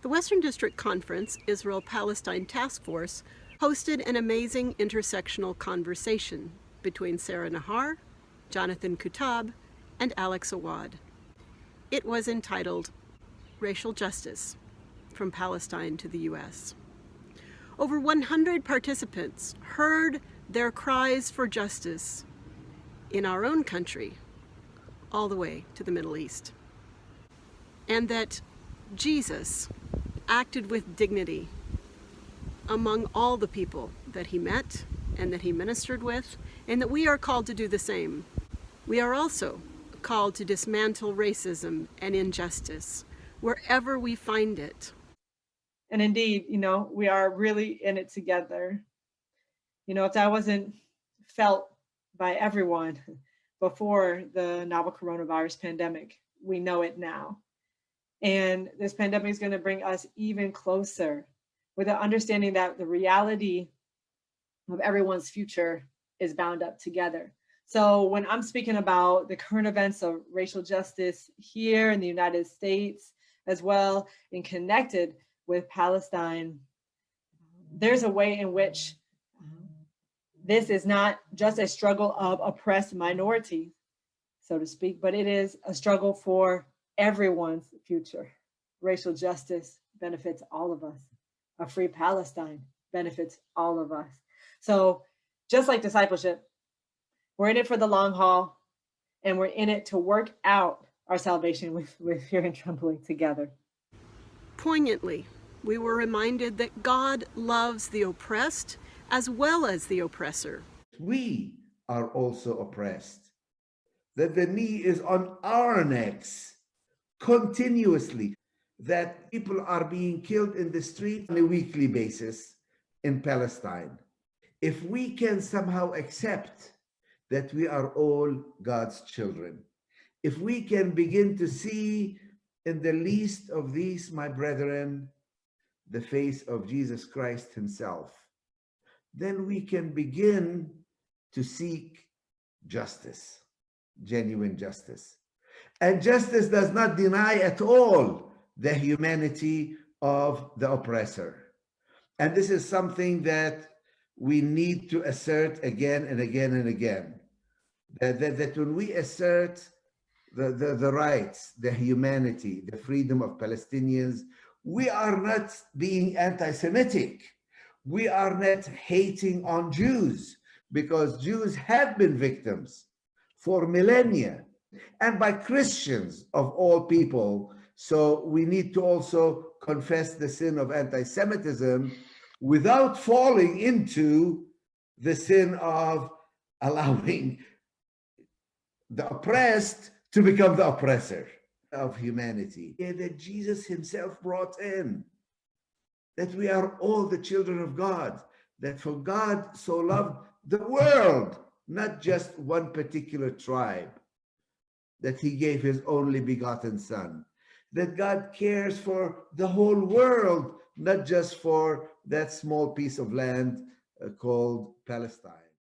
The Western District Conference Israel-Palestine Task Force hosted an amazing intersectional conversation between Sarah Nahar, Jonathan Kutab, and Alex Awad. It was entitled Racial Justice, from Palestine to the U.S. Over 100 participants heard their cries for justice in our own country, all the way to the Middle East. And that Jesus acted with dignity among all the people that he met and that he ministered with, and that we are called to do the same. We are also called to dismantle racism and injustice wherever we find it. And indeed, we are really in it together. If that wasn't felt by everyone before the novel coronavirus pandemic, we know it now. And this pandemic is going to bring us even closer with the understanding that the reality of everyone's future is bound up together. So when I'm speaking about the current events of racial justice here in the United States, as well, and connected with Palestine, there's a way in which this is not just a struggle of oppressed minorities, so to speak, but it is a struggle for everyone's future. Racial justice benefits all of us. A free Palestine benefits all of us. So just like discipleship, we're in it for the long haul, and we're in it to work out our salvation with fear and trembling together. Poignantly, we were reminded that God loves the oppressed as well as the oppressor. We are also oppressed, that the knee is on our necks continuously, that people are being killed in the street on a weekly basis in Palestine. If we can somehow accept that we are all God's children, if we can begin to see in the least of these, my brethren, the face of Jesus Christ himself, then we can begin to seek justice, genuine justice. And justice does not deny at all the humanity of the oppressor. And this is something that we need to assert again and again and again. That when we assert the rights, the humanity, the freedom of Palestinians, we are not being anti-Semitic. We are not hating on Jews, because Jews have been victims for millennia, and by Christians of all people. So we need to also confess the sin of anti-Semitism without falling into the sin of allowing the oppressed to become the oppressor of humanity. That Jesus himself brought in, that we are all the children of God, that for God so loved the world, not just one particular tribe, that he gave his only begotten son, that God cares for the whole world, not just for that small piece of land called Palestine.